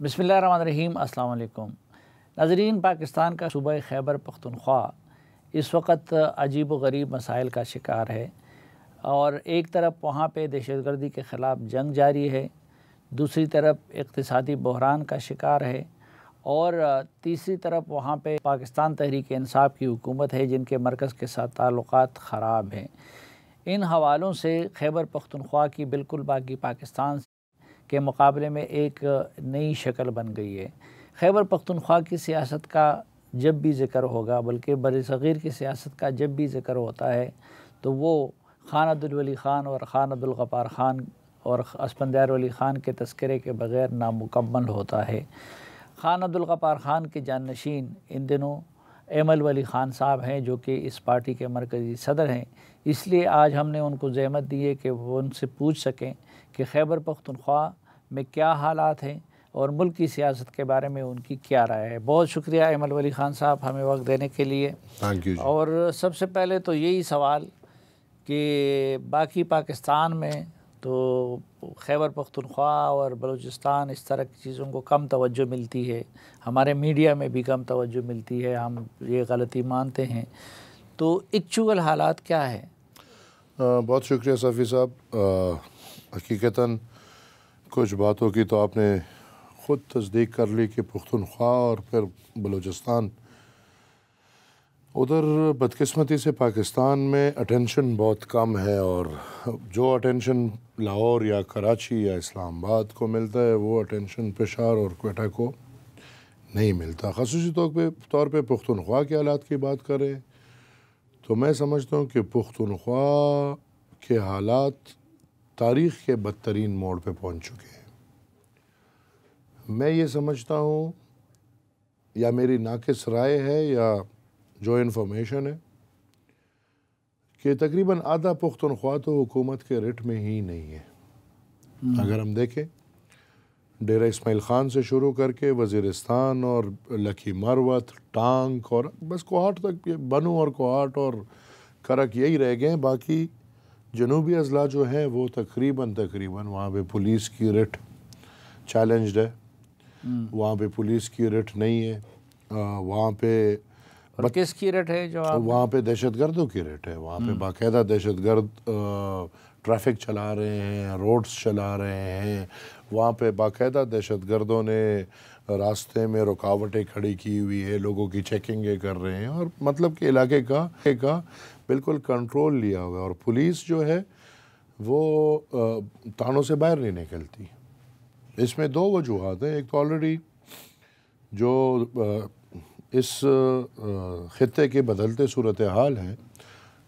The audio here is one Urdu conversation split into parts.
بسم اللہ الرحمن الرحیم۔ السلام علیکم ناظرین، پاکستان کا صوبہ خیبر پختونخوا اس وقت عجیب و غریب مسائل کا شکار ہے، اور ایک طرف وہاں پہ دہشت گردی کے خلاف جنگ جاری ہے، دوسری طرف اقتصادی بحران کا شکار ہے، اور تیسری طرف وہاں پہ پاکستان تحریک انصاف کی حکومت ہے جن کے مرکز کے ساتھ تعلقات خراب ہیں۔ ان حوالوں سے خیبر پختونخوا کی بالکل باقی پاکستان کے مقابلے میں ایک نئی شکل بن گئی ہے۔ خیبر پختونخوا کی سیاست کا جب بھی ذکر ہوگا، بلکہ بر صغیر کی سیاست کا جب بھی ذکر ہوتا ہے تو وہ خان عبدالولی خان اور خان عبدالغفار خان اور اسفندیار ولی خان کے تذکرے کے بغیر نامکمل ہوتا ہے۔ خان عبدالغفار خان کے جانشین ان دنوں ایمل ولی خان صاحب ہیں، جو کہ اس پارٹی کے مرکزی صدر ہیں۔ اس لیے آج ہم نے ان کو زحمت دی ہے کہ وہ ان سے پوچھ سکیں کہ خیبر پختونخوا میں کیا حالات ہیں اور ملک کی سیاست کے بارے میں ان کی کیا رائے ہے۔ بہت شکریہ ایمل ولی خان صاحب ہمیں وقت دینے کے لیے۔ Thank you. اور سب سے پہلے تو یہی سوال کہ باقی پاکستان میں تو خیبر پختونخوا اور بلوچستان اس طرح کی چیزوں کو کم توجہ ملتی ہے، ہمارے میڈیا میں بھی کم توجہ ملتی ہے، ہم یہ غلطی مانتے ہیں، تو ایکچوئل حالات کیا ہے؟ بہت شکریہ صافی صاحب۔ حقیقتاً کچھ باتوں کی تو آپ نے خود تصدیق کر لی کہ پختونخوا اور پھر بلوچستان، ادھر بدقسمتی سے پاکستان میں اٹینشن بہت کم ہے، اور جو اٹینشن لاہور یا کراچی یا اسلام آباد کو ملتا ہے وہ اٹینشن پشاور اور کوئٹہ کو نہیں ملتا۔ خصوصی طور پہ پختونخوا کے حالات کی بات کریں تو میں سمجھتا ہوں کہ پختونخوا کے حالات تاریخ کے بدترین موڑ پہ پہنچ چکے ہیں۔ میں یہ سمجھتا ہوں، یا میری ناقص رائے ہے یا جو انفارمیشن ہے، کہ تقریباً آدھا پختونخوا تو حکومت کے رٹ میں ہی نہیں ہے۔ اگر ہم دیکھیں ڈیرہ اسماعیل خان سے شروع کر کے وزیرستان اور لکی مروت، ٹانک اور بس کوہاٹ تک، بنو اور کوہاٹ اور کرک یہی رہ گئے ہیں۔ باقی جنوبی اضلاع جو ہیں وہ تقریباً وہاں پہ پولیس کی رٹ چیلنجڈ ہے، وہاں پہ پولیس کی رٹ نہیں ہے، وہاں پہ کس کی رٹ ہے؟ جو وہاں پہ دہشت گردوں کی رٹ ہے، وہاں پہ باقاعدہ دہشت گرد ٹریفک چلا رہے ہیں، روڈز چلا رہے ہیں، وہاں پہ باقاعدہ دہشت گردوں نے راستے میں رکاوٹیں کھڑی کی ہوئی ہے، لوگوں کی چیکنگیں کر رہے ہیں، اور مطلب کہ علاقے کا بالکل کنٹرول لیا ہوا ہے، اور پولیس جو ہے وہ تانوں سے باہر نہیں نکلتی۔ اس میں دو وجوہات ہیں۔ ایک تو آلریڈی جو اس خطے کے بدلتے صورتحال ہیں،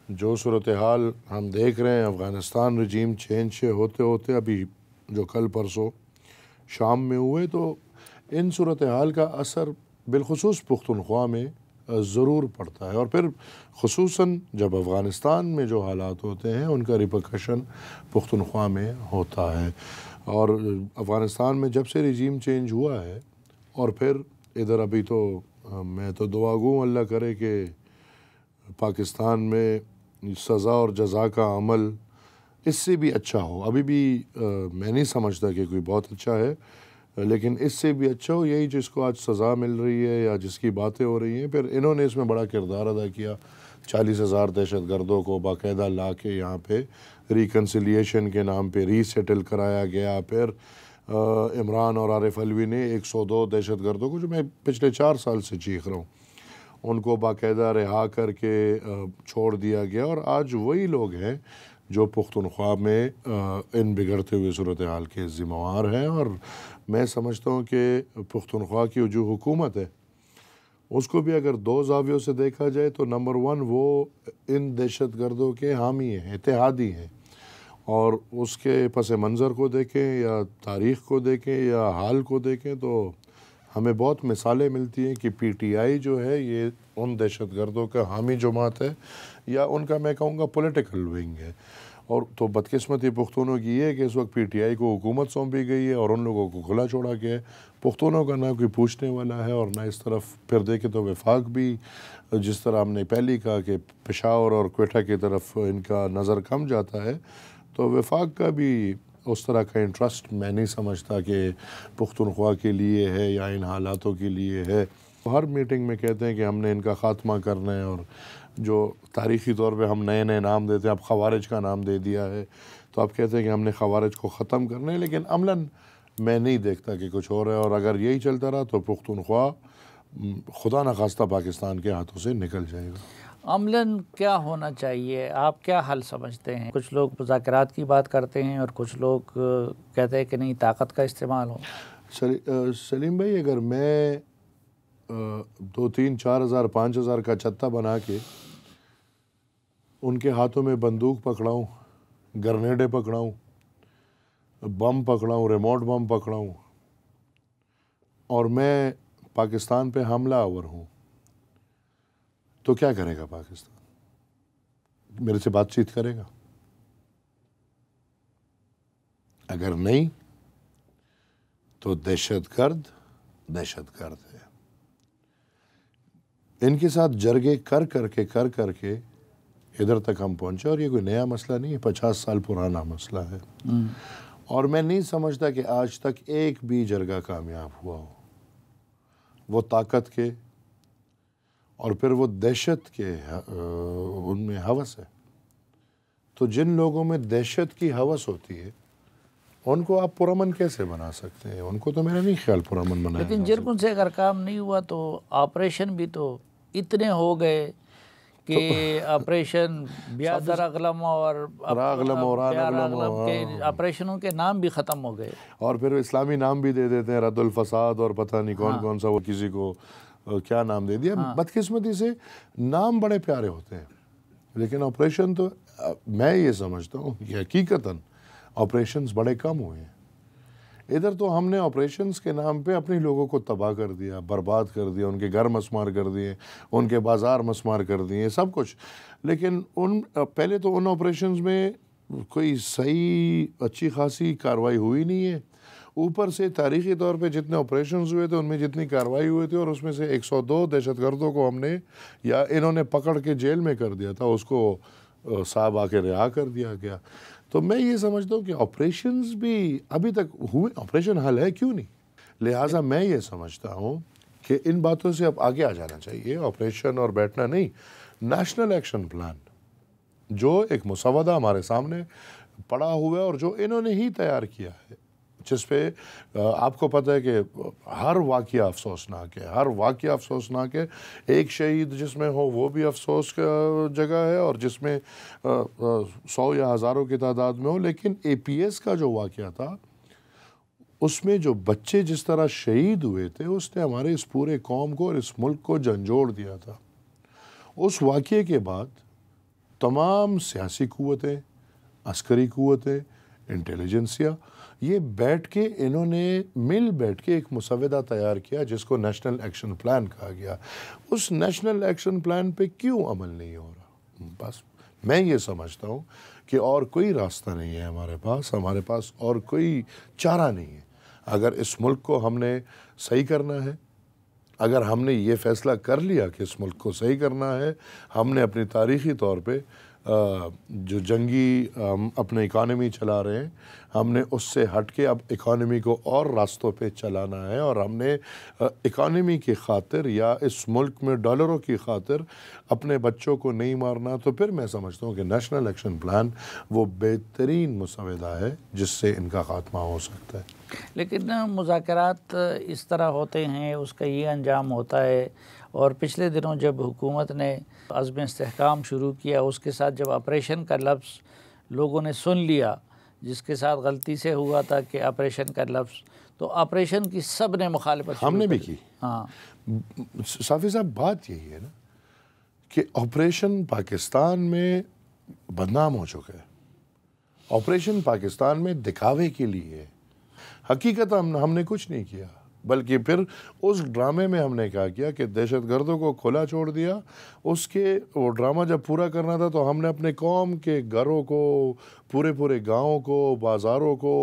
جو صورتحال ہم دیکھ رہے ہیں افغانستان رجیم چینج سے ہوتے ہوتے ابھی جو کل پرسوں شام میں ہوئے، تو ان صورتحال کا اثر بالخصوص پختونخوا میں ضرور پڑتا ہے، اور پھر خصوصاً جب افغانستان میں جو حالات ہوتے ہیں ان کا ریپرکشن پختونخوا میں ہوتا ہے۔ اور افغانستان میں جب سے رجیم چینج ہوا ہے، اور پھر ادھر ابھی تو میں تو دعا گوں اللہ کرے کہ پاکستان میں سزا اور جزا کا عمل اس سے بھی اچھا ہو۔ ابھی بھی میں نہیں سمجھتا کہ کوئی بہت اچھا ہے، لیکن اس سے بھی اچھا ہو۔ یہی جس کو آج سزا مل رہی ہے یا جس کی باتیں ہو رہی ہیں، پھر انہوں نے اس میں بڑا کردار ادا کیا۔ 40,000 دہشت گردوں کو باقاعدہ لا کے یہاں پہ ریکنسیلیشن کے نام پہ ری سیٹل کرایا گیا۔ پھر عمران اور عارف علوی نے 102 دہشت گردوں کو، جو میں پچھلے 4 سال سے چیخ رہا ہوں، ان کو باقاعدہ رہا کر کے چھوڑ دیا گیا، اور آج وہی لوگ ہیں جو پختونخوا میں ان بگڑتے ہوئے صورتحال کے ذمہ ہیں۔ اور میں سمجھتا ہوں کہ پختونخوا کی جو حکومت ہے اس کو بھی اگر دو زاویوں سے دیکھا جائے تو نمبر 1 وہ ان دہشت گردوں کے حامی ہیں، اتحادی ہیں، اور اس کے پس منظر کو دیکھیں یا تاریخ کو دیکھیں یا حال کو دیکھیں تو ہمیں بہت مثالیں ملتی ہیں کہ پی ٹی آئی جو ہے یہ ان دہشت گردوں کا حامی جماعت ہے، یا ان کا میں کہوں گا پولیٹیکل ونگ ہے۔ اور تو بدقسمتی پختونوں کی یہ ہے کہ اس وقت پی ٹی آئی کو حکومت سونپی گئی ہے اور ان لوگوں کو کھلا چھوڑا گیا ہے۔ پختونوں کا نہ کوئی پوچھنے والا ہے، اور نہ اس طرف پھر دیکھیں تو وفاق بھی، جس طرح ہم نے پہلی کہا کہ پشاور اور کوئٹہ کی طرف ان کا نظر کم جاتا ہے، تو وفاق کا بھی اس طرح کا انٹرسٹ میں نہیں سمجھتا کہ پختونخوا کے لیے ہے یا ان حالاتوں کے لیے ہے. ہر میٹنگ میں کہتے ہیں کہ ہم نے ان کا خاتمہ کرنا ہے، اور جو تاریخی طور پہ ہم نئے نئے نام دیتے ہیں، اب خوارج کا نام دے دیا ہے تو اب کہتے ہیں کہ ہم نے خوارج کو ختم کرنا ہے، لیکن عملاً میں نہیں دیکھتا کہ کچھ ہو رہا ہے. اور اگر یہی چلتا رہا تو پختونخوا خدا نخواستہ پاکستان کے ہاتھوں سے نکل جائے گا. عملاً کیا ہونا چاہیے؟ آپ کیا حل سمجھتے ہیں؟ کچھ لوگ مذاکرات کی بات کرتے ہیں اور کچھ لوگ کہتے ہیں کہ نہیں، طاقت کا استعمال ہو. سلیم بھائی، اگر میں 2,000 4,000 5,000 کا چھتہ بنا کے ان کے ہاتھوں میں بندوق پکڑاؤں، گرنیڈیں پکڑاؤں، بم پکڑاؤں، ریموٹ بم پکڑاؤں، اور میں پاکستان پہ حملہ آور ہوں، تو کیا کرے گا پاکستان؟ میرے سے بات چیت کرے گا؟ اگر نہیں تو دہشت گرد ہے. ان کے ساتھ جرگے کر کر کے ادھر تک ہم پہنچے، اور یہ کوئی نیا مسئلہ نہیں ہے، 50 سال پرانا مسئلہ ہے. اور میں نہیں سمجھتا کہ آج تک ایک بھی جرگہ کامیاب ہوا ہو. وہ طاقت کے اور پھر وہ دہشت کے ان میں ہوس ہے. تو جن لوگوں میں دہشت کی ہوس ہوتی ہے ان کو آپ پرامن کیسے بنا سکتے ہیں؟ ان کو تو میرا نہیں خیال پرامن بنایا. لیکن جرگوں سے اگر کام نہیں ہوا تو آپریشن بھی تو اتنے ہو گئے کہ آپریشن بیادر اغلم اور کے آپریشنوں کے نام بھی ختم ہو گئے، اور پھر اسلامی نام بھی دے دیتے ہیں، رد الفساد اور پتہ نہیں کون سا، وہ کسی کو کیا نام دے دیا. بدقسمتی سے نام بڑے پیارے ہوتے ہیں، لیکن آپریشن تو میں یہ سمجھتا ہوں کہ حقیقتاً آپریشنز بڑے کم ہوئے ہیں. ادھر تو ہم نے آپریشنز کے نام پہ اپنے لوگوں کو تباہ کر دیا، برباد کر دیا، ان کے گھر مسمار کر دیے، ان کے بازار مسمار کر دیے، سب کچھ. لیکن پہلے تو ان آپریشنز میں کوئی صحیح اچھی خاصی کارروائی ہوئی نہیں ہے. اوپر سے تاریخی طور پہ جتنے آپریشنز ہوئے تھے ان میں جتنی کارروائی ہوئی تھی، اور اس میں سے 102 دہشت گردوں کو ہم نے یا انہوں نے پکڑ کے جیل میں کر دیا تھا، اس کو صاحب آ کے رہا کر دیا گیا. تو میں یہ سمجھتا ہوں کہ آپریشنز بھی ابھی تک ہوئے، آپریشن حل ہے کیوں نہیں. لہٰذا میں یہ سمجھتا ہوں کہ ان باتوں سے اب آگے آ جانا چاہیے. آپریشن اور بیٹھنا نہیں، نیشنل ایکشن پلان جو ایک مسودہ ہمارے سامنے پڑا ہوا ہے اور جو انہوں نے ہی تیار کیا ہے، جس پہ آپ کو پتہ ہے کہ ہر واقعہ افسوسناک ہے، ہر واقعہ افسوسناک ہے. ایک شہید جس میں ہو وہ بھی افسوس کا جگہ ہے، اور جس میں 100 یا ہزاروں کی تعداد میں ہو. لیکن APS کا جو واقعہ تھا اس میں جو بچے جس طرح شہید ہوئے تھے، اس نے ہمارے اس پورے قوم کو اور اس ملک کو جھنجھوڑ دیا تھا. اس واقعے کے بعد تمام سیاسی قوتیں، عسکری قوتیں، انٹیلیجنسیا، یہ بیٹھ کے انہوں نے بیٹھ کے ایک مسودہ تیار کیا جس کو نیشنل ایکشن پلان کہا گیا. اس نیشنل ایکشن پلان پہ کیوں عمل نہیں ہو رہا؟ بس میں یہ سمجھتا ہوں کہ اور کوئی راستہ نہیں ہے ہمارے پاس اور کوئی چارہ نہیں ہے. اگر اس ملک کو ہم نے صحیح کرنا ہے، اگر ہم نے یہ فیصلہ کر لیا کہ اس ملک کو صحیح کرنا ہے، ہم نے اپنی تاریخی طور پہ جو جنگی اپنے اکانومی چلا رہے ہیں، ہم نے اس سے ہٹ کے اب اکانومی کو اور راستوں پہ چلانا ہے، اور ہم نے اکانومی کی خاطر یا اس ملک میں ڈالروں کی خاطر اپنے بچوں کو نہیں مارنا. تو پھر میں سمجھتا ہوں کہ نیشنل ایکشن پلان وہ بہترین مسودہ ہے جس سے ان کا خاتمہ ہو سکتا ہے. لیکن مذاکرات اس طرح ہوتے ہیں، اس کا یہ انجام ہوتا ہے. اور پچھلے دنوں جب حکومت نے عزم استحکام شروع کیا، اس کے ساتھ جب آپریشن کا لفظ لوگوں نے سن لیا، جس کے ساتھ غلطی سے ہوا تھا کہ آپریشن کا لفظ، تو آپریشن کی سب نے مخالفت ہم نے بھی کی. ہاں صافی صاحب، بات یہی ہے نا کہ آپریشن پاکستان میں بدنام ہو چکا ہے. آپریشن پاکستان میں دکھاوے کے لیے ہے. حقیقت ہم نے کچھ نہیں کیا، بلکہ پھر اس ڈرامے میں ہم نے کیا کیا کہ دہشت گردوں کو کھلا چھوڑ دیا. وہ ڈرامہ جب پورا کرنا تھا تو ہم نے اپنے قوم کے گھروں کو، پورے گاؤں کو، بازاروں کو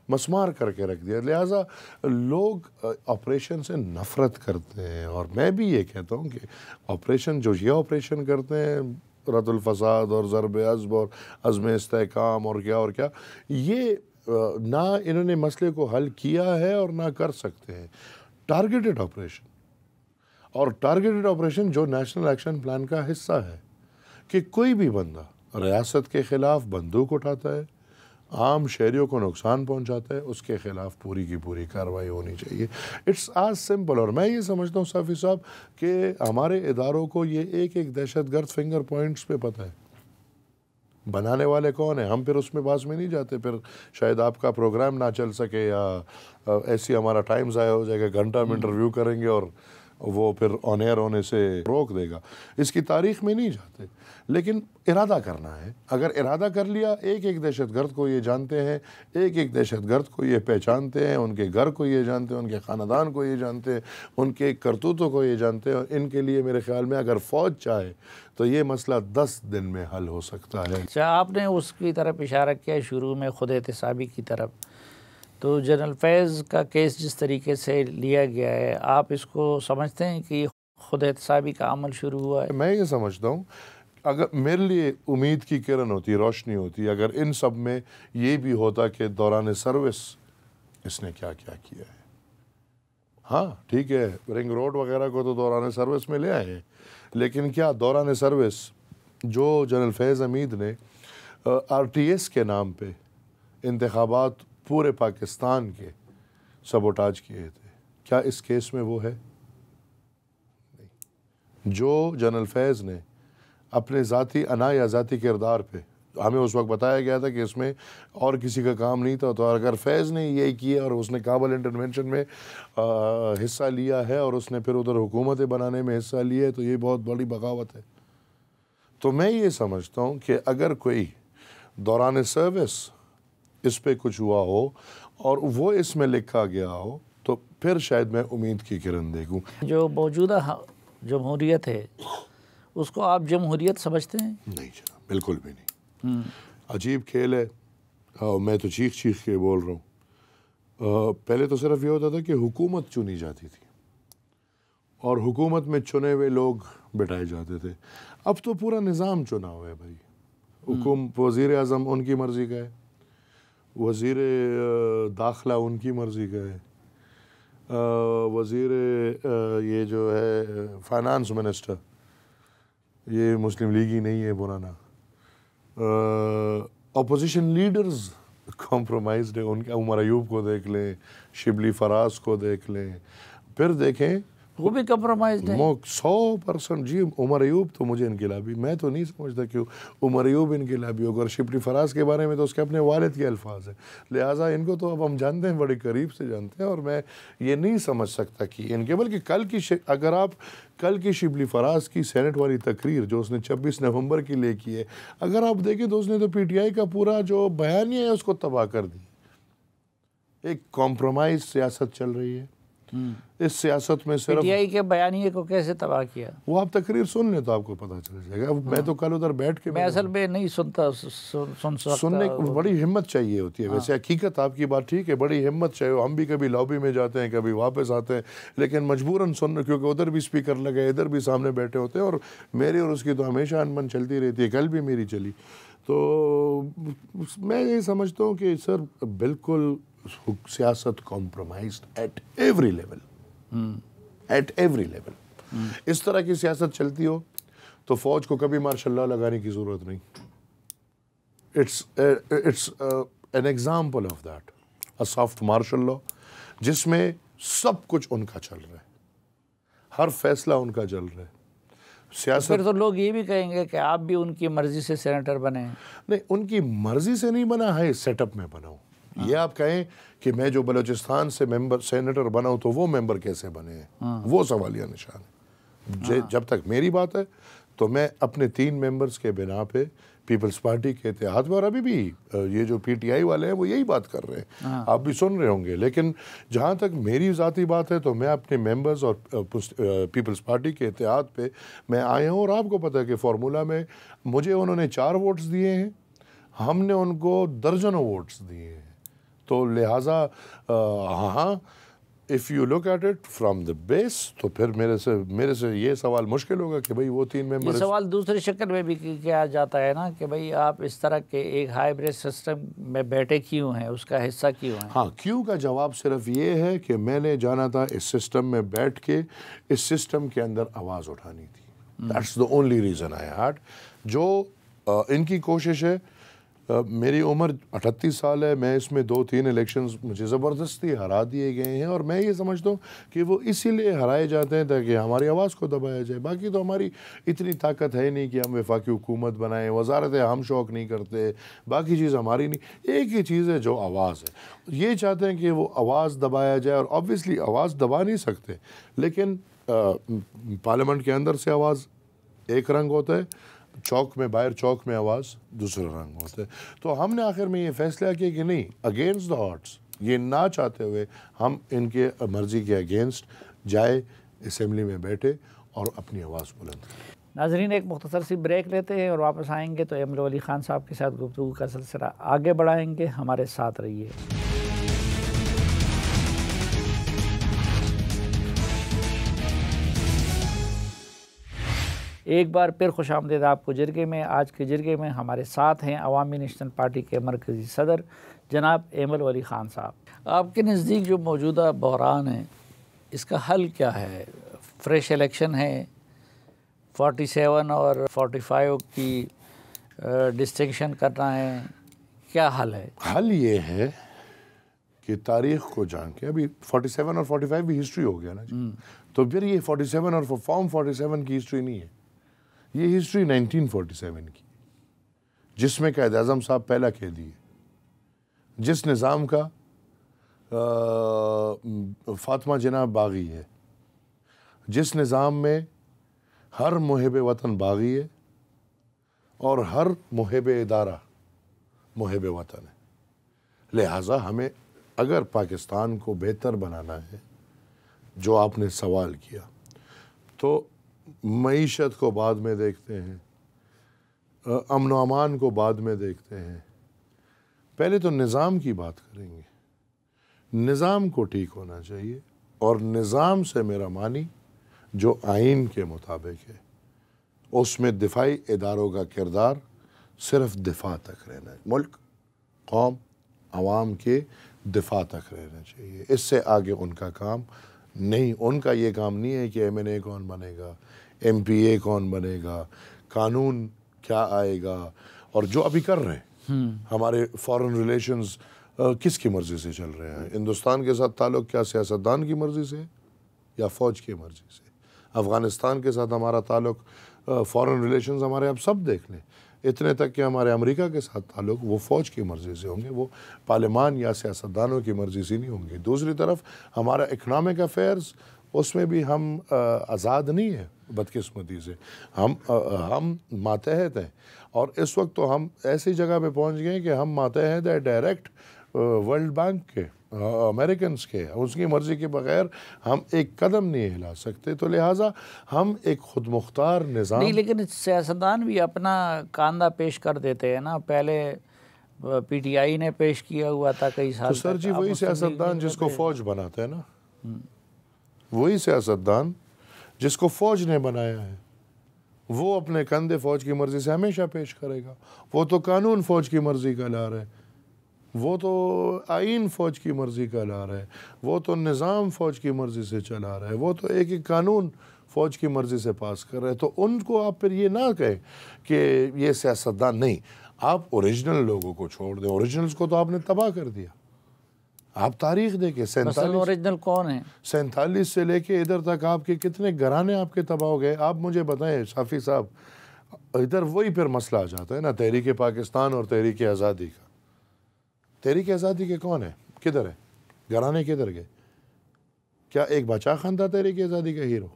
مسمار کر کے رکھ دیا. لہٰذا لوگ آپریشن سے نفرت کرتے ہیں. اور میں بھی یہ کہتا ہوں کہ آپریشن جو یہ آپریشن کرتے ہیں، رد الفساد اور ضرب عزم اور عزم استحکام اور کیا، یہ نہ انہوں نے مسئلے کو حل کیا ہے اور نہ کر سکتے ہیں. ٹارگیٹڈ آپریشن، اور ٹارگیٹڈ آپریشن جو نیشنل ایکشن پلان کا حصہ ہے کہ کوئی بھی بندہ ریاست کے خلاف بندوق اٹھاتا ہے، عام شہریوں کو نقصان پہنچاتا ہے، اس کے خلاف پوری کی پوری کارروائی ہونی چاہیے. It's as simple. اور میں یہ سمجھتا ہوں صافی صاحب کہ ہمارے اداروں کو یہ ایک ایک دہشت گرد فنگر پوائنٹس پہ پتہ ہے. بنانے والے کون ہیں ہم پھر اس میں باز میں نہیں جاتے، پھر شاید آپ کا پروگرام نہ چل سکے یا ایسی ہمارا ٹائم ضائع ہو جائے گا، گھنٹہ میں انٹرویو کریں گے اور وہ پھر آن ایئر ہونے سے روک دے گا. اس کی تاریخ میں نہیں جاتے، لیکن ارادہ کرنا ہے. اگر ارادہ کر لیا، ایک ایک دہشت گرد کو یہ جانتے ہیں، ایک ایک دہشت گرد کو یہ پہچانتے ہیں، ان کے گھر کو یہ جانتے ہیں، ان کے خاندان کو یہ جانتے ہیں، ان کے کرتوتوں کو یہ جانتے ہیں. ان کے لیے میرے خیال میں اگر فوج چاہے تو یہ مسئلہ 10 دن میں حل ہو سکتا ہے. اچھا، آپ نے اس کی طرف اشارہ کیا شروع میں خود احتسابی کی طرف، تو جنرل فیض کا کیس جس طریقے سے لیا گیا ہے، آپ اس کو سمجھتے ہیں کہ خود احتسابی کا عمل شروع ہوا ہے؟ میں یہ سمجھتا ہوں، اگر میرے لیے امید کی کرن ہوتی، روشنی ہوتی اگر ان سب میں یہ بھی ہوتا کہ دوران سروس اس نے کیا کیا کیا ہے. ہاں ٹھیک ہے، رنگ روڈ وغیرہ کو تو دوران سروس میں لے آئے ہیں، لیکن کیا دوران سروس جو جنرل فیض حمید نے آر ٹی ایس کے نام پہ انتخابات پورے پاکستان کے سبوٹاج کیے تھے، کیا اس کیس میں وہ ہے؟ نہیں. جو جنرل فیض نے اپنے ذاتی انا یا ذاتی کردار پہ، ہمیں اس وقت بتایا گیا تھا کہ اس میں اور کسی کا کام نہیں تھا، تو اگر فیض نے یہ کیا اور اس نے کابل انٹرونشن میں حصہ لیا ہے اور اس نے پھر ادھر حکومتیں بنانے میں حصہ لیا ہے، تو یہ بہت بڑی بغاوت ہے. تو میں یہ سمجھتا ہوں کہ اگر کوئی دوران سروس اس پہ کچھ ہوا ہو اور وہ اس میں لکھا گیا ہو تو پھر شاید میں امید کی کرن دیکھوں. جو موجودہ جمہوریت ہے اس کو آپ جمہوریت سمجھتے ہیں؟ نہیں جناب، بالکل بھی نہیں. عجیب کھیل ہے. میں تو چیخ چیخ کے بول رہا ہوں. پہلے تو صرف یہ ہوتا تھا کہ حکومت چنی جاتی تھی اور حکومت میں چنے ہوئے لوگ بٹھائے جاتے تھے. اب تو پورا نظام چنا ہوا ہے بھائی. وزیر اعظم ان کی مرضی کا ہے، وزیر داخلہ ان کی مرضی کا ہے، وزیر یہ جو ہے فائنانس منسٹر یہ مسلم لیگی نہیں ہے پرانا. اپوزیشن لیڈرز کمپرومائزڈ ہے. ان کے عمر ایوب کو دیکھ لیں، شبلی فراز کو دیکھ لیں، پھر دیکھیں وہ بھی کمپرومائزڈ ہے 100%. جی عمر ایوب تو مجھے انقلابی، میں تو نہیں سمجھتا کہ عمر ایوب انقلابی ہوگا. اور شبلی فراز کے بارے میں تو اس کے اپنے والد کے الفاظ ہیں، لہٰذا ان کو تو اب ہم جانتے ہیں، بڑے قریب سے جانتے ہیں. اور میں یہ نہیں سمجھ سکتا کہ ان کے، بلکہ کل کی اگر آپ کل کی شبلی فراز کی سینٹ والی تقریر جو اس نے 26 نومبر کی لے کی ہے، اگر آپ دیکھیں تو اس نے تو پی ٹی آئی کا پورا جو بیانیہ ہے اس کو تباہ کر دی. ایک کمپرومائز سیاست چل رہی ہے. اس سیاست میں صرف پی ٹی آئی کے بیانیے کو کیسے تباہ کیا؟ وہ آپ تقریر سن لیں تو آپ کو پتہ چل جائے گا. میں تو کل ادھر بیٹھ کے میں اصل میں نہیں سنتا، سننے کو بڑی ہمت چاہیے ہوتی ہے. ویسے حقیقت آپ کی بات ٹھیک ہے، بڑی ہمت چاہیے. ہم بھی کبھی لابی میں جاتے ہیں، کبھی واپس آتے ہیں، لیکن مجبوراً سننا، کیونکہ ادھر بھی اسپیکر لگے، ادھر بھی سامنے بیٹھے ہوتے ہیں. اور میری اور اس کی تو ہمیشہ انبن چلتی رہتی ہے، کل بھی میری چلی. تو میں یہ سمجھتا ہوں کہ سر بالکل سیاست compromised at every level. At every level. اس طرح کی سیاست چلتی ہو تو فوج کو کبھی مارشل لا لگانے کی ضرورت نہیں. It's an example of that, a soft martial law جس میں سب کچھ ان کا چل رہا ہے، ہر فیصلہ ان کا چل رہا ہے. سیاست پھر تو لوگ یہ بھی کہیں گے کہ آپ بھی ان کی مرضی سے سینیٹر بنے. نہیں، ان کی مرضی سے نہیں بنا ہے، سیٹ اپ میں بنا ہوں. یہ آپ کہیں کہ میں جو بلوچستان سے سینیٹر بنا ہوں تو وہ ممبر کیسے بنے ہیں، وہ سوالیہ نشان ہے. جب تک میری بات ہے تو میں اپنے 3 ممبرز کے بنا پہ پیپلز پارٹی کے اتحاد میں، اور ابھی بھی یہ جو پی ٹی آئی والے ہیں وہ یہی بات کر رہے ہیں، آپ بھی سن رہے ہوں گے. لیکن جہاں تک میری ذاتی بات ہے تو میں اپنے ممبرز اور پیپلز پارٹی کے اتحاد پہ میں آیا ہوں. اور آپ کو پتہ ہے کہ فارمولا میں مجھے انہوں نے 4 ووٹس دیے ہیں، ہم نے ان کو درجنوں ووٹس دیے ہیں. تو لہٰذا ہاں if you look at it from the base تو پھر میرے سے یہ سوال مشکل ہوگا کہ بھئی وہ 3 ممبر. یہ سوال دوسری شکل میں بھی کیا جاتا ہے نا کہ بھئی آپ اس طرح کے ایک ہائیبرڈ سسٹم میں بیٹھے کیوں ہیں, اس کا حصہ کیوں ہیں؟ ہاں, کیوں کا جواب صرف یہ ہے کہ میں نے جانا تھا اس سسٹم میں بیٹھ کے اس سسٹم کے اندر آواز اٹھانی تھی. That's the only reason I had. جو ان کی کوشش ہے, میری عمر 38 سال ہے, میں اس میں 2-3 الیکشنز مجھے زبردستی ہرا دیے گئے ہیں, اور میں یہ سمجھتا ہوں کہ وہ اسی لیے ہرائے جاتے ہیں تاکہ ہماری آواز کو دبایا جائے. باقی تو ہماری اتنی طاقت ہے نہیں کہ ہم وفاقی حکومت بنائیں, وزارت ہم شوق نہیں کرتے, باقی چیز ہماری نہیں. ایک ہی چیز ہے جو آواز ہے. یہ چاہتے ہیں کہ وہ آواز دبایا جائے, اور آبویسلی آواز دبا نہیں سکتے, لیکن پارلیمنٹ کے اندر سے آواز ایک رنگ ہوتا ہے, چوک میں باہر چوک میں آواز دوسرا رنگ ہوتا ہے. تو ہم نے آخر میں یہ فیصلہ کیا کہ نہیں, اگینسٹ دا آڈس, یہ نہ چاہتے ہوئے ہم ان کے مرضی کے اگینسٹ جائے, اسمبلی میں بیٹھے اور اپنی آواز بلند کریں. ناظرین, ایک مختصر سی بریک لیتے ہیں اور واپس آئیں گے تو ایمل ولی خان صاحب کے ساتھ گفتگو کا سلسلہ آگے بڑھائیں گے. ہمارے ساتھ رہیے. ایک بار پھر خوش آمدید آپ کو جرگے میں. آج کے جرگے میں ہمارے ساتھ ہیں عوامی نیشنل پارٹی کے مرکزی صدر جناب ایمل ولی خان صاحب. آپ کے نزدیک جو موجودہ بحران ہے, اس کا حل کیا ہے؟ فریش الیکشن ہے, 47 اور 45 کی ڈسٹنکشن کرنا ہے, کیا حل ہے؟ حل یہ ہے کہ تاریخ کو جان کے, ابھی 47 اور 45 بھی ہسٹری ہو گیا نا جی, تو پھر یہ 47 اور فارم 47 کی ہسٹری نہیں ہے, یہ ہسٹری 1947 کی, جس میں قائد اعظم صاحب پہلا قیدی ہے, جس نظام کا فاطمہ جناح باغی ہے, جس نظام میں ہر محب وطن باغی ہے اور ہر محب ادارہ محب وطن ہے. لہٰذا ہمیں اگر پاکستان کو بہتر بنانا ہے, جو آپ نے سوال کیا, تو معیشت کو بعد میں دیکھتے ہیں, امن و امان کو بعد میں دیکھتے ہیں, پہلے تو نظام کی بات کریں گے. نظام کو ٹھیک ہونا چاہیے, اور نظام سے میرا معنی جو آئین کے مطابق ہے, اس میں دفاعی اداروں کا کردار صرف دفاع تک رہنا ہے, ملک قوم عوام کے دفاع تک رہنا چاہیے. اس سے آگے ان کا کام نہیں. ان کا یہ کام نہیں ہے کہ MNA کون بنے گا, MPA کون بنے گا, قانون کیا آئے گا, اور جو ابھی کر رہے ہیں ہمارے فارن ریلیشنز کس کی مرضی سے چل رہے ہیں. ہندوستان کے ساتھ تعلق کیا سیاستدان کی مرضی سے یا فوج کی مرضی سے؟ افغانستان کے ساتھ ہمارا تعلق فارن ریلیشنز ہمارے آپ سب دیکھ لیں, اتنے تک کہ ہمارے امریکہ کے ساتھ تعلق وہ فوج کی مرضی سے ہوں گے, وہ پارلیمان یا سیاستدانوں کی مرضی سے نہیں ہوں گے. دوسری طرف ہمارا اکنامک افیئرز, اس میں بھی ہم آزاد نہیں ہیں بدقسمتی سے, ہم ماتحت ہیں, اور اس وقت تو ہم ایسی جگہ پہ پہنچ گئے کہ ہم ماتحت ہیں ڈائریکٹ ورلڈ بینک کے, امریکنز کے, اس کی مرضی کے بغیر ہم ایک قدم نہیں ہلا سکتے. تو لہٰذا ہم ایک خود مختار نظام نہیں, لیکن سیاستدان بھی اپنا کاندھا پیش کر دیتے ہیں نا. پہلے PTI نے پیش کیا ہوا تھا کئی سال. تو سر جی, وہی سیاستدان جس کو فوج بناتا ہے نا, وہی سیاستدان جس کو فوج نے بنایا ہے, وہ اپنے کندھے فوج کی مرضی سے ہمیشہ پیش کرے گا. وہ تو قانون فوج کی مرضی کا لا رہا ہے, وہ تو آئین فوج کی مرضی کا لا رہا ہے, وہ تو نظام فوج کی مرضی سے چلا رہا ہے, وہ تو ایک ایک قانون فوج کی مرضی سے پاس کر رہے ہیں. تو ان کو آپ پھر یہ نہ کہیں کہ یہ سیاستدان نہیں. آپ اوریجنل لوگوں کو چھوڑ دیں, اوریجنلز کو تو آپ نے تباہ کر دیا. آپ تاریخ دیکھیں, 47 اوریجنل کون ہیں, 47 سے لے کے ادھر تک آپ کے کتنے گھرانے آپ کے تباہ ہو گئے. آپ مجھے بتائیں شافی صاحب, ادھر وہی پھر مسئلہ آ جاتا ہے نا, تحریک پاکستان اور تحریک آزادی کا. تحریک آزادی کے کون ہے, کدھر ہے, گھرانے کدھر گئے؟ کیا ایک بچہ خان تھا تحریک آزادی کا ہیرو؟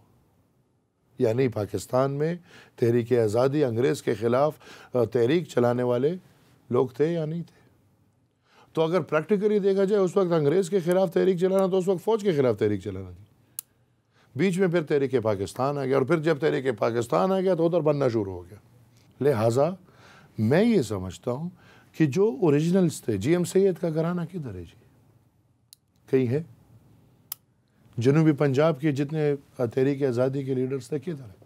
یعنی پاکستان میں تحریک آزادی انگریز کے خلاف تحریک چلانے والے لوگ تھے یا نہیں تھے؟ تو اگر پریکٹیکلی دیکھا جائے, اس وقت انگریز کے خلاف تحریک چلانا تو اس وقت فوج کے خلاف تحریک چلانا تھی. بیچ میں پھر تحریک پاکستان آ گیا, اور پھر جب تحریک پاکستان آ گیا تو ادھر بننا شروع ہو گیا. لہٰذا میں یہ سمجھتا ہوں کہ جو اوریجنلز تھے, GM سید کا گھرانہ کدھر ہے جی؟ کہیں ہے؟ جنوبی پنجاب کے جتنے تحریک آزادی کے لیڈرز تھے کدھر ہیں؟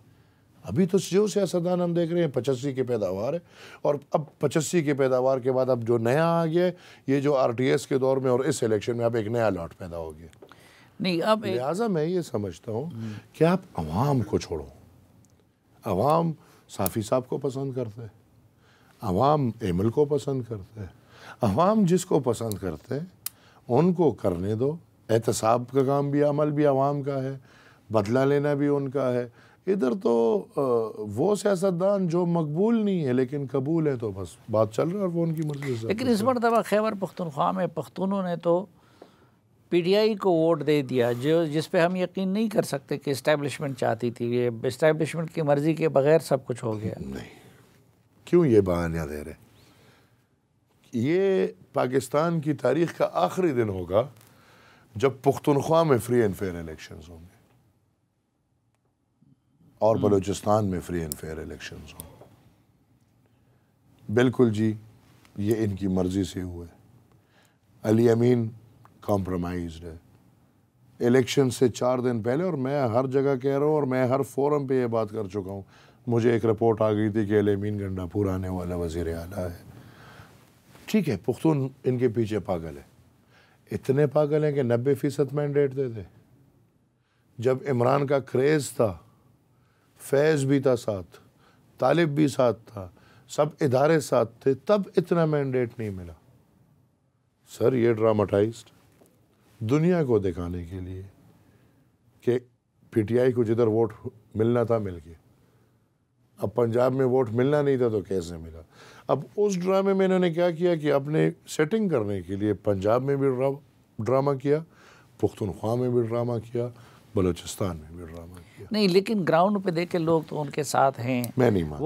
ابھی تو جو سیاستدان ہم دیکھ رہے ہیں 85 کی پیداوار ہے، اور اب 85 کی پیداوار کے بعد اب جو نیا آ گیا ہے یہ جو RTS کے دور میں اور اس الیکشن میں اب ایک نیا لاٹ پیدا ہو گیا۔ نہیں اب لہٰذا میں یہ سمجھتا ہوں کہ آپ عوام کو چھوڑو، عوام صافی صاحب کو پسند کرتے ہیں، عوام ایمل کو پسند کرتے ہیں، عوام جس کو پسند کرتے ہیں ان کو کرنے دو۔ احتساب کا کام بھی عمل بھی عوام کا ہے، بدلہ لینا بھی ان کا ہے۔ ادھر تو وہ سیاستدان جو مقبول نہیں ہے لیکن قبول ہے تو بس بات چل رہا ہے اور وہ ان کی مرضی سے۔ لیکن اس مرتبہ خیبر پختونخوا میں پختونوں نے تو PTI کو ووٹ دے دیا، جس پہ ہم یقین نہیں کر سکتے کہ اسٹیبلشمنٹ چاہتی تھی، یہ اسٹیبلشمنٹ کی مرضی کے بغیر سب کچھ ہو گیا۔ نہیں، کیوں یہ بہانہ دے رہے؟ یہ پاکستان کی تاریخ کا آخری دن ہوگا جب پختونخوا میں فری اینڈ فیئر الیکشنز ہوں گے اور بلوچستان میں فری اینڈ فیئر الیکشنز ہوں۔ بالکل جی، یہ ان کی مرضی سے ہوئے۔ علی امین کمپرومائزڈ ہے الیکشن سے 4 دن پہلے، اور میں ہر جگہ کہہ رہا ہوں اور میں ہر فورم پہ یہ بات کر چکا ہوں۔ مجھے ایک رپورٹ آ گئی تھی کہ علی امین گنڈا پور آنے والا وزیر اعلیٰ ہے۔ ٹھیک ہے، پختون ان کے پیچھے پاگل ہے، اتنے پاگل ہیں کہ 90% مینڈیٹ دیتے۔ جب عمران کا کریز تھا، فیض بھی تھا ساتھ، طالب بھی ساتھ تھا، سب ادارے ساتھ تھے، تب اتنا مینڈیٹ نہیں ملا۔ سر یہ ڈراماٹائزڈ دنیا کو دکھانے کے لیے کہ PTI کو جدھر ووٹ ملنا تھا مل گیا۔ اب پنجاب میں ووٹ ملنا نہیں تھا تو کیسے ملا؟ اب اس ڈرامے میں انہوں نے کیا کیا کہ اپنے سیٹنگ کرنے کے لیے پنجاب میں بھی ڈرامہ کیا، پختونخوا میں بھی ڈرامہ کیا، بلوچستان میں بھی ڈرامہ کیا۔ نہیں لیکن گراؤنڈ پہ دیکھے لوگ تو ان کے ساتھ ہیں۔ میں نہیں مانتا،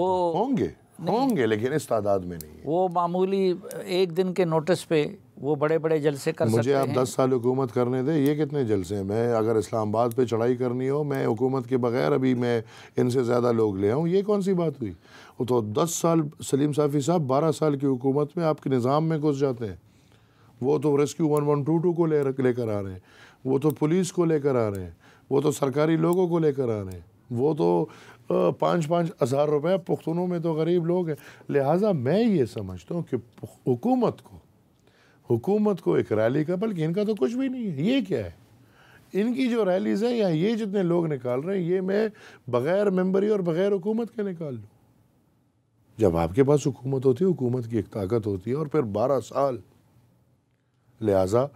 ہوں گے لیکن اس تعداد میں نہیں ہے۔ وہ معمولی ایک دن کے نوٹس پہ وہ بڑے بڑے جلسے کر سکتے ہیں۔ مجھے آپ 10 سال حکومت کرنے دیں، یہ کتنے جلسے ہیں؟ میں اگر اسلام آباد پہ چڑھائی کرنی ہو، میں حکومت کے بغیر ابھی میں ان سے زیادہ لوگ لے آؤں، یہ کون سی بات ہوئی؟ وہ تو 10 سال سلیم صافی صاحب 12 سال کی حکومت میں آپ کے نظام میں گھس جاتے ہیں۔ وہ تو ریسکیو 1122 کو لے کر آ رہے ہیں، وہ تو پولیس کو لے کر آ رہے ہیں، وہ تو سرکاری لوگوں کو لے کر آ رہے ہیں، وہ تو 5-5 ہزار روپے پختونوں میں تو غریب لوگ ہیں۔ لہٰذا میں یہ سمجھتا ہوں کہ حکومت کو ایک ریلی کا، بلکہ ان کا تو کچھ بھی نہیں ہے۔ یہ کیا ہے؟ ان کی جو ریلیز ہیں یا یہ جتنے لوگ نکال رہے ہیں، یہ میں بغیر ممبری اور بغیر حکومت کے نکال لوں۔ جب آپ کے پاس حکومت ہوتی ہے، حکومت کی ایک طاقت ہوتی ہے، اور پھر 12 سال۔ لہٰذا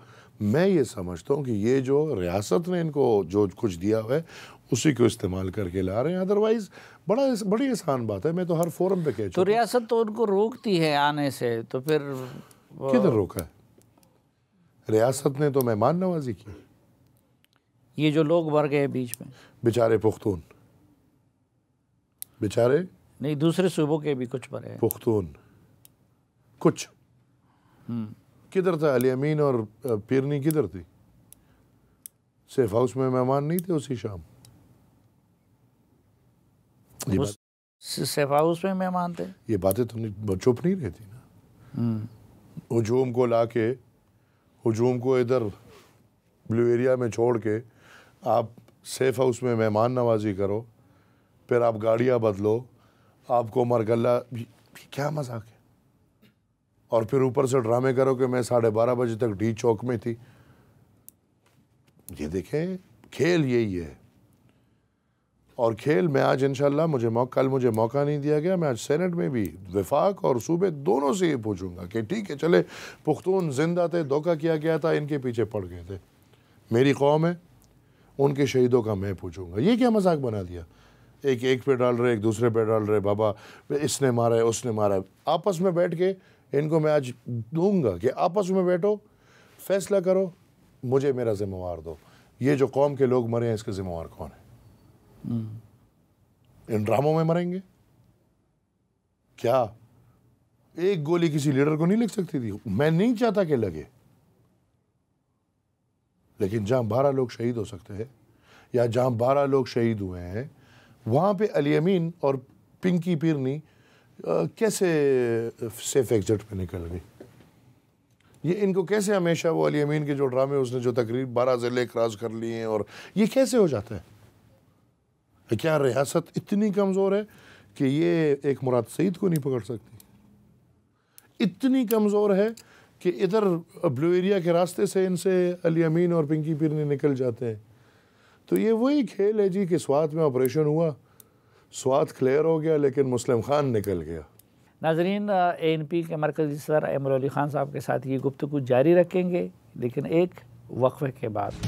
میں یہ سمجھتا ہوں کہ یہ جو ریاست نے ان کو جو کچھ دیا ہوا ہے اسی کو استعمال کر کے لا رہے ہیں۔ ادروائز بڑی آسان بات ہے، میں تو ہر فورم پہ کہہ چکا ہوں۔ تو ریاست تو ان کو روکتی ہے آنے سے، تو پھر کدھر روکا ہے؟ ریاست نے تو مہمان نوازی کی۔ یہ جو لوگ مر گئے بیچ میں، بیچارے پختون، بیچارے نہیں دوسرے صوبوں کے بھی کچھ مرے ہیں۔ پختون کچھ کدھر تھا؟ علی امین اور پیرنی کدھر تھی؟ سیف ہاؤس میں مہمان نہیں تھے اسی شام؟ سیف ہاؤس میں مہمان تھے۔ یہ باتیں تو چپ نہیں رہتی نا۔ ہجوم کو لا کے، ہجوم کو ادھر بلو ایریا میں چھوڑ کے آپ سیف ہاؤس میں مہمان نوازی کرو، پھر آپ گاڑیاں بدلو، آپ کو مرگلہ، کیا مذاق ہے؟ اور پھر اوپر سے ڈرامے کرو کہ میں 12:30 بجے تک ڈی چوک میں تھی۔ یہ دیکھیں کھیل یہی ہے، اور کھیل میں آج انشاءاللہ کل مجھے موقع نہیں دیا گیا، میں آج سینٹ میں بھی وفاق اور صوبے دونوں سے یہ پوچھوں گا کہ ٹھیک ہے چلے پختون زندہ تھے، دھوکہ کیا گیا تھا، ان کے پیچھے پڑ گئے تھے، میری قوم ہے، ان کے شہیدوں کا میں پوچھوں گا۔ یہ کیا مذاق بنا دیا؟ ایک پہ ڈال رہے، ایک دوسرے پہ ڈال رہے، بابا اس نے مارا ہے، اس نے مارا ہے۔ آپس میں بیٹھ کے ان کو میں آج دوں گا کہ آپس میں بیٹھو، فیصلہ کرو، مجھے میرا ذمہ وار دو۔ یہ جو قوم کے لوگ مرے ہیں اس کے ذمہ وار کون ہے؟ ان ڈراموں میں مریں گے کیا؟ ایک گولی کسی لیڈر کو نہیں لگ سکتی تھی؟ میں نہیں چاہتا کہ لگے، لیکن جہاں 12 لوگ شہید ہو سکتے ہیں یا جہاں 12 لوگ شہید ہوئے ہیں، وہاں پہ علی امین اور پنکی پیرنی کیسے سیف ایگزٹ پہ نکل گئی؟ یہ ان کو کیسے ہمیشہ وہ علی امین کے جو ڈرامے اس نے جو تقریر 12 ضلع کراس کر لیے ہیں، اور یہ کیسے ہو جاتا ہے؟ کیا ریاست اتنی کمزور ہے کہ یہ ایک مراد سعید کو نہیں پکڑ سکتی؟ اتنی کمزور ہے کہ ادھر بلو ایریا کے راستے سے ان سے علی امین اور پنکی پیرنی نکل جاتے ہیں۔ تو یہ وہی کھیل ہے جی کہ سوات میں آپریشن ہوا، سوات کلیئر ہو گیا لیکن مسلم خان نکل گیا۔ ناظرین، ANP کے مرکزی صدر ایمر علی خان صاحب کے ساتھ یہ گفتگو جاری رکھیں گے، لیکن ایک وقفے کے بعد۔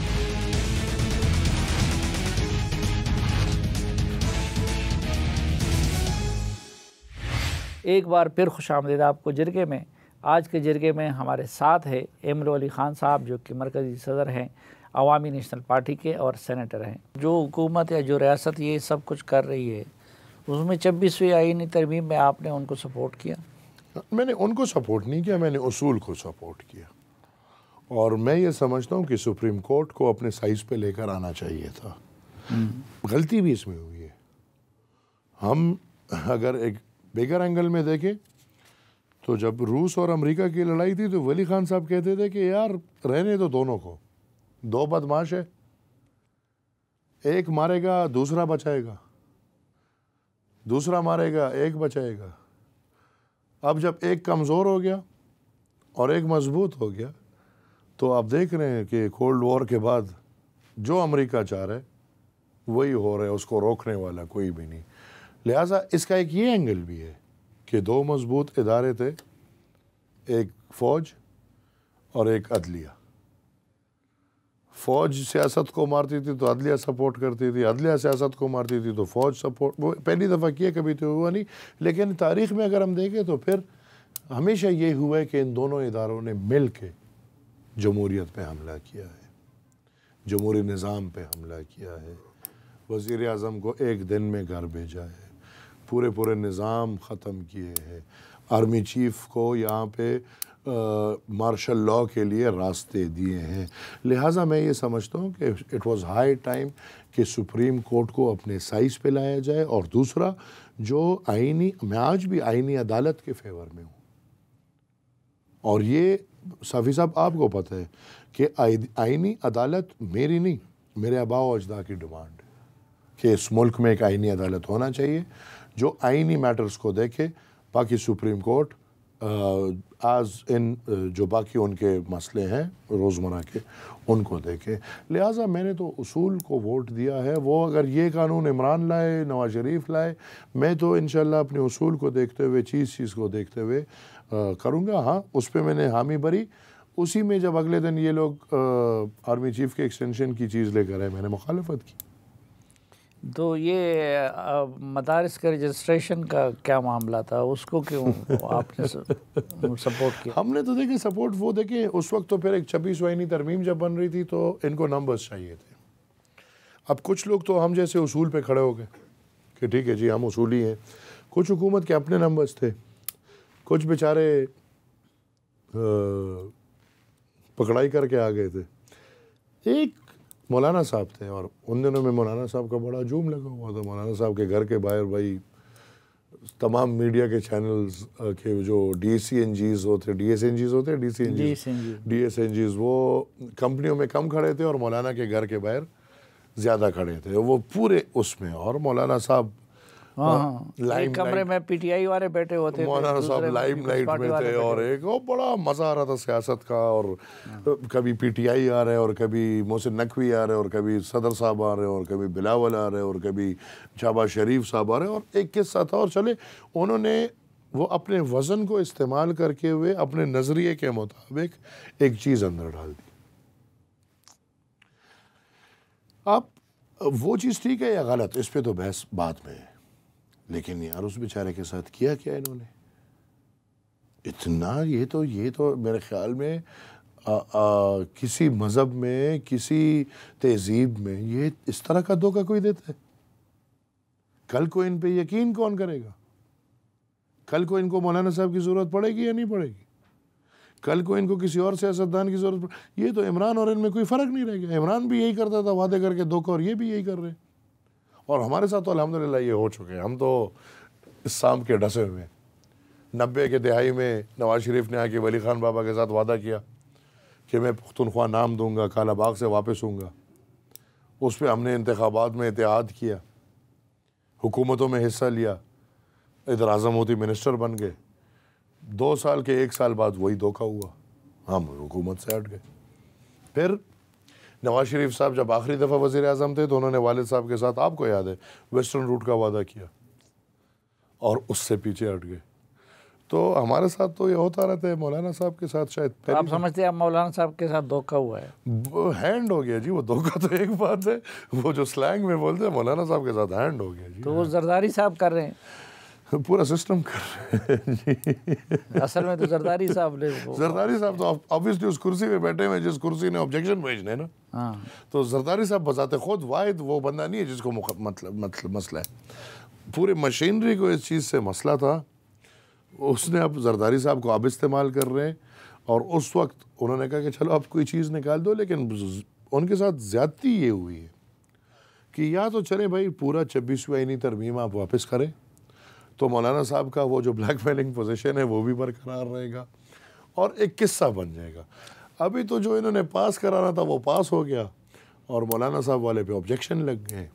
ایک بار پھر خوش آمدید آپ کو جرگے میں۔ آج کے جرگے میں ہمارے ساتھ ہے ایمر علی خان صاحب، جو کہ مرکزی صدر ہیں عوامی نیشنل پارٹی کے اور سینیٹر ہیں۔ جو حکومت یا جو ریاست یہ سب کچھ کر رہی ہے، اس میں 26ویں آئینی ترمیم میں آپ نے ان کو سپورٹ کیا؟ میں نے ان کو سپورٹ نہیں کیا، میں نے اصول کو سپورٹ کیا، اور میں یہ سمجھتا ہوں کہ سپریم کورٹ کو اپنے سائز پہ لے کر آنا چاہیے تھا۔ غلطی بھی اس میں ہوئی ہے۔ ہم اگر ایک بیگر اینگل میں دیکھیں تو جب روس اور امریکہ کی لڑائی تھی تو ولی خان صاحب کہتے تھے کہ یار رہنے دو دونوں کو، دو بدماش ہے، ایک مارے گا دوسرا بچائے گا، دوسرا مارے گا ایک بچائے گا۔ اب جب ایک کمزور ہو گیا اور ایک مضبوط ہو گیا تو آپ دیکھ رہے ہیں کہ کولڈ وار کے بعد جو امریکہ چاہ رہا ہے وہی ہو رہا ہے، اس کو روکنے والا کوئی بھی نہیں۔ لہٰذا اس کا ایک یہ اینگل بھی ہے کہ دو مضبوط ادارے تھے، ایک فوج اور ایک عدلیہ۔ فوج سیاست کو مارتی تھی تو عدلیہ سپورٹ کرتی تھی، عدلیہ سیاست کو مارتی تھی تو فوج سپورٹ۔ وہ پہلی دفعہ کیا، کبھی تو ہوا نہیں، لیکن تاریخ میں اگر ہم دیکھیں تو پھر ہمیشہ یہ ہوا ہے کہ ان دونوں اداروں نے مل کے جمہوریت پہ حملہ کیا ہے، جمہوری نظام پہ حملہ کیا ہے، وزیر اعظم کو ایک دن میں گھر بھیجا ہے، پورے نظام ختم کیے ہیں، آرمی چیف کو یہاں پہ مارشل لاء کے لیے راستے دیے ہیں۔ لہٰذا میں یہ سمجھتا ہوں کہ اٹ واز ہائی ٹائم کہ سپریم کورٹ کو اپنے سائز پہ لایا جائے۔ اور دوسرا، جو میں آج بھی آئینی عدالت کے فیور میں ہوں، اور یہ صافی صاحب آپ کو پتہ ہے کہ آئینی عدالت میری نہیں، میرے آباء و اجداد کی ڈیمانڈ ہے کہ اس ملک میں ایک آئینی عدالت ہونا چاہیے جو آئینی میٹرز کو دیکھے۔ باقی سپریم کورٹ جو باقی ان کے مسئلے ہیں روزمرہ کے، ان کو دیکھے۔ لہٰذا میں نے تو اصول کو ووٹ دیا ہے۔ وہ اگر یہ قانون عمران لائے، نواز شریف لائے، میں تو انشاءاللہ اپنے اصول کو دیکھتے ہوئے، چیز کو دیکھتے ہوئے کروں گا۔ ہاں، اس پہ میں نے حامی بھری۔ اسی میں جب اگلے دن یہ لوگ آرمی چیف کے ایکسٹینشن کی چیز لے کر آئے، میں نے مخالفت کی۔ تو یہ مدارس کے رجسٹریشن کا کیا معاملہ تھا، اس کو کیوں آپ نے سپورٹ کیا؟ ہم نے تو دیکھیں سپورٹ، وہ دیکھیں اس وقت تو پھر ایک 26 آئینی ترمیم جب بن رہی تھی تو ان کو نمبرز چاہیے تھے۔ اب کچھ لوگ تو ہم جیسے اصول پہ کھڑے ہو گئے کہ ٹھیک ہے جی ہم اصولی ہیں، کچھ حکومت کے اپنے نمبرز تھے، کچھ بیچارے پکڑائی کر کے آ گئے تھے۔ ایک مولانا صاحب تھے، اور ان دنوں میں مولانا صاحب کا بڑا ہجوم لگا ہوا تھا۔ مولانا صاحب کے گھر کے باہر بھائی تمام میڈیا کے چینلز کے جو ڈی ایس این جیز ہوتے، وہ کمپنیوں میں کم کھڑے تھے اور مولانا کے گھر کے باہر زیادہ کھڑے تھے، وہ پورے اس میں۔ اور مولانا صاحب ایک کمرے میں پی ٹی آئی والے بیٹھے ہوتے تھے، مولانا صاحب لائم لائٹ میں تھے، اور ایک بڑا مزہ آ رہا تھا سیاست کا۔ اور کبھی پی ٹی آئی آ رہے اور کبھی محسن نقوی آ رہے اور کبھی صدر صاحب آ رہے اور کبھی بلاول آ رہے اور کبھی شہباز شریف صاحب آ رہے، اور ایک قصہ تھا۔ اور چلے انہوں نے وہ اپنے وزن کو استعمال کر کے ہوئے اپنے نظریے کے مطابق ایک چیز اندر ڈال دی۔ اب وہ چیز ٹھیک ہے یا غلط، اس پہ تو بحث بعد میں ہے، لیکن یار اس بیچارے کے ساتھ کیا انہوں نے اتنا، یہ تو میرے خیال میں کسی مذہب میں، کسی تہذیب میں یہ اس طرح کا دھوکہ کوئی دیتا ہے؟ کل کو ان پہ یقین کون کرے گا؟ کل کو ان کو مولانا صاحب کی ضرورت پڑے گی یا نہیں پڑے گی؟ کل کو ان کو کسی اور سیاستدان کی ضرورت پڑے؟ یہ تو عمران اور ان میں کوئی فرق نہیں رہ گیا۔ عمران بھی یہی کرتا تھا، وعدے کر کے دھوکہ، اور یہ بھی یہی کر رہے ہیں۔ اور ہمارے ساتھ تو الحمدللہ یہ ہو چکے ہیں، ہم تو اس سام کے ڈسے ہوئے ہیں۔ 90 کے دہائی میں نواز شریف نے آ کے ولی خان بابا کے ساتھ وعدہ کیا کہ میں پختونخوا نام دوں گا، کالا باغ سے واپس ہوں گا. اس پہ ہم نے انتخابات میں اتحاد کیا، حکومتوں میں حصہ لیا، ادھر اعظم موتی منسٹر بن گئے. 2 سال کے 1 سال بعد وہی دھوکہ ہوا، ہم حکومت سے ہٹ گئے. پھر نواز شریف صاحب جب آخری دفعہ وزیر اعظم تھے تو انہوں نے والد صاحب کے ساتھ، آپ کو یاد ہے، ویسٹرن روٹ کا وعدہ کیا اور اس سے پیچھے ہٹ گئے. تو ہمارے ساتھ تو یہ ہوتا رہتا ہے، مولانا صاحب کے ساتھ شاید آپ سمجھتے ہیں اب مولانا صاحب کے ساتھ دھوکہ ہوا ہے؟ ہینڈ ہو گیا جی. وہ دھوکہ تو ایک بات ہے، وہ جو سلینگ میں بولتے ہیں مولانا صاحب کے ساتھ ہینڈ ہو گیا جی. تو وہ زرداری صاحب کر رہے ہیں، پورا سسٹم کر رہے ہیں جی. اصل میں تو زرداری صاحب نے زرداری صاحب تو آبویسلی اس کرسی پہ بیٹھے ہوئے جس کرسی نے آبجیکشن بھیجنے نا. ہاں، تو زرداری صاحب بذات خود واحد وہ بندہ نہیں ہے جس کو مسئلہ ہے. پورے مشینری کو اس چیز سے مسئلہ تھا. اس نے اب زرداری صاحب کو اب استعمال کر رہے ہیں، اور اس وقت انہوں نے کہا کہ چلو اب کوئی چیز نکال دو. لیکن ان کے ساتھ زیادتی یہ ہوئی ہے کہ یا تو چلیں بھائی پورا 26ویں آئینی ترمیم آپ واپس کریں تو مولانا صاحب کا وہ جو بلیک میلنگ پوزیشن ہے وہ بھی برقرار رہے گا اور ایک قصہ بن جائے گا. ابھی تو جو انہوں نے پاس کرانا تھا وہ پاس ہو گیا اور مولانا صاحب والے پہ آبجیکشن لگ گئے.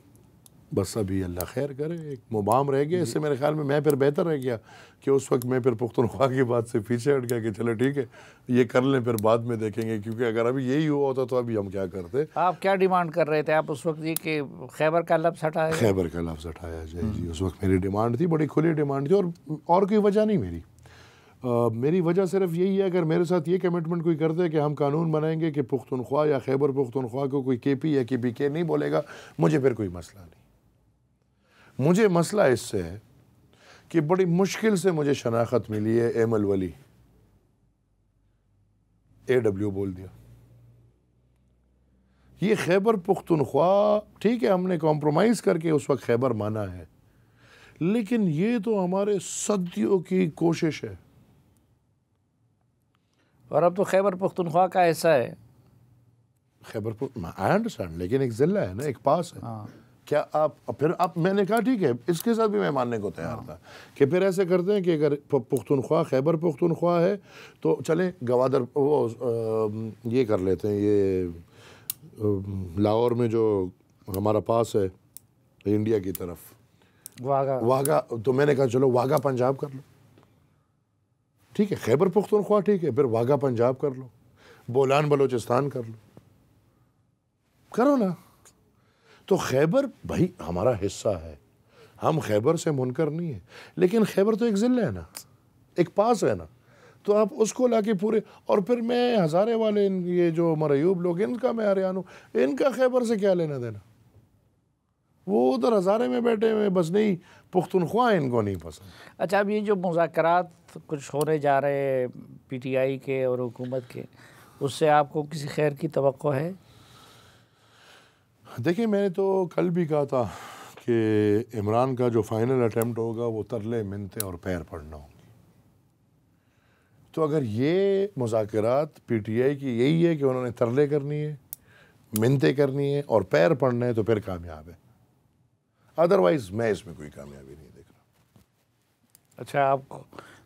بس ابھی اللہ خیر کرے، ایک مبام رہ گیا. اس سے میرے خیال میں پھر بہتر رہ گیا کہ اس وقت میں پھر پختونخوا کی بات سے پیچھے ہٹ گیا کہ چلو ٹھیک ہے یہ کر لیں، پھر بعد میں دیکھیں گے. کیونکہ اگر ابھی یہی ہوا ہوتا تو ابھی ہم کیا کرتے. آپ کیا ڈیمانڈ کر رہے تھے آپ اس وقت جی کہ خیبر کا لفظ ہٹایا؟ خیبر کا لفظ ہٹایا جائے جی. اس وقت میری ڈیمانڈ تھی، بڑی کھلی ڈیمانڈ تھی، اور کوئی وجہ نہیں میری. میری وجہ صرف یہی ہے، اگر میرے ساتھ یہ کمٹمنٹ کوئی کرتے کہ ہم قانون بنائیں گے کہ پختونخوا یا خیبر پختونخوا کو کوئی کے پی یا کے پی کے نہیں بولے گا، مجھے پھر کوئی مسئلہ نہیں. مجھے مسئلہ اس سے ہے کہ بڑی مشکل سے مجھے شناخت ملی ہے. ایمل ولی AW بول دیا. یہ خیبر پختونخوا ٹھیک ہے، ہم نے کمپرومائز کر کے اس وقت خیبر مانا ہے، لیکن یہ تو ہمارے صدیوں کی کوشش ہے. اور اب تو خیبر پختونخوا کا ایسا ہے. خیبر آئی انڈرسٹینڈ، لیکن ایک ضلع ہے نا، ایک پاس ہے. ہاں، کیا آپ میں نے کہا ٹھیک ہے، اس کے ساتھ بھی میں ماننے کو تیار تھا کہ پھر ایسے کرتے ہیں کہ اگر پختونخوا خیبر پختونخوا ہے تو چلیں گوادر وہ یہ کر لیتے ہیں. یہ لاہور میں جو ہمارا پاس ہے انڈیا کی طرف واگا، تو میں نے کہا چلو واگا پنجاب کر لو. ٹھیک ہے، خیبر پختونخوا ٹھیک ہے، پھر واگا پنجاب کر لو، بولان بلوچستان کر لو، کرو نا. تو خیبر بھائی ہمارا حصہ ہے، ہم خیبر سے منکر نہیں ہیں، لیکن خیبر تو ایک ضلع ہے نا، ایک پاس ہے نا. تو آپ اس کو لا کے پورے، اور پھر میں ہزارے والے یہ جو مریوب لوگ ان کا میں ہریانو، ان کا خیبر سے کیا لینا دینا. وہ ادھر ہزارے میں بیٹھے ہوئے بس نہیں، پختونخوا ان کو نہیں پسند. اچھا، اب یہ جو مذاکرات کچھ ہونے جا رہے پی ٹی آئی کے اور حکومت کے، اس سے آپ کو کسی خیر کی توقع ہے؟ دیکھیں، میں نے تو کل بھی کہا تھا کہ عمران کا جو فائنل اٹیمپٹ ہوگا وہ ترلے منتے اور پیر پڑنا ہوگی. تو اگر یہ مذاکرات پی ٹی آئی کی یہی ہے کہ انہوں نے ترلے کرنی ہے، منتے کرنی ہے اور پیر پڑنا ہے، تو پھر کامیاب ہے. ادروائز میں اس میں کوئی کامیابی نہیں دیکھ رہا. اچھا، آپ کو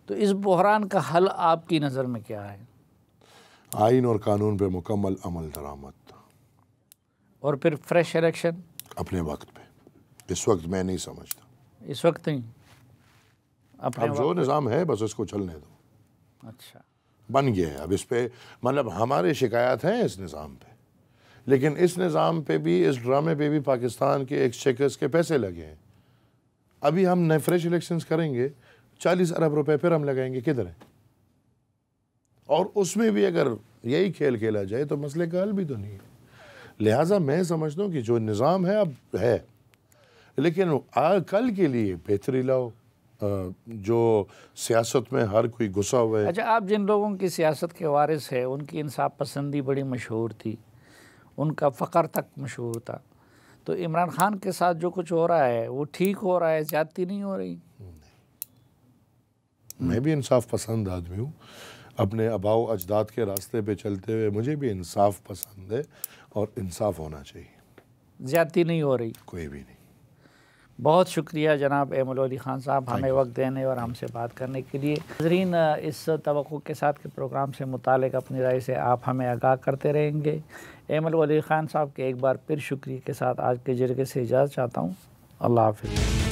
تو اس بحران کا حل آپ کی نظر میں کیا ہے؟ آئین اور قانون پہ مکمل عمل درآمد، اور پھر فریش الیکشن اپنے وقت پہ. اس وقت میں نہیں سمجھتا، اس وقت نہیں، اب جو نظام ہے بس اس کو چلنے دو. اچھا، بن گیا ہے اب. اس پہ مطلب ہمارے شکایات ہیں اس نظام پہ، لیکن اس نظام پہ بھی، اس ڈرامے پہ بھی پاکستان کے ایکسچیکرز کے پیسے لگے ہیں. ابھی ہم نئے فریش الیکشنز کریں گے، 40 ارب روپے پھر ہم لگائیں گے، کدھر ہیں؟ اور اس میں بھی اگر یہی کھیل کھیلا جائے تو مسئلے کا حل بھی تو نہیں ہے. لہٰذا میں سمجھتا ہوں کہ جو نظام ہے اب ہے، لیکن کل کے لیے بہتری لاؤ. جو سیاست میں ہر کوئی گھسا ہوا ہے. اچھا، آپ جن لوگوں کی سیاست کے وارث ہے، ان کی انصاف پسندی بڑی مشہور تھی، ان کا فقر تک مشہور تھا. تو عمران خان کے ساتھ جو کچھ ہو رہا ہے وہ ٹھیک ہو رہا ہے، زیادتی نہیں ہو رہی؟ میں بھی انصاف پسند آدمی ہوں، اپنے آباؤ اجداد کے راستے پہ چلتے ہوئے مجھے بھی انصاف پسند ہے، اور انصاف ہونا چاہیے. زیادتی نہیں ہو رہی؟ کوئی بھی نہیں. بہت شکریہ جناب ایمل ولی خان صاحب ہمیں وقت دینے اور ہم سے بات کرنے کے لیے۔ ناظرین، اس توقع کے ساتھ کہ پروگرام سے متعلق اپنی رائے سے آپ ہمیں آگاہ کرتے رہیں گے، ایمل ولی خان صاحب کے ایک بار پھر شکریہ کے ساتھ آج کے جرگے سے اجازت چاہتا ہوں۔ اللہ حافظ۔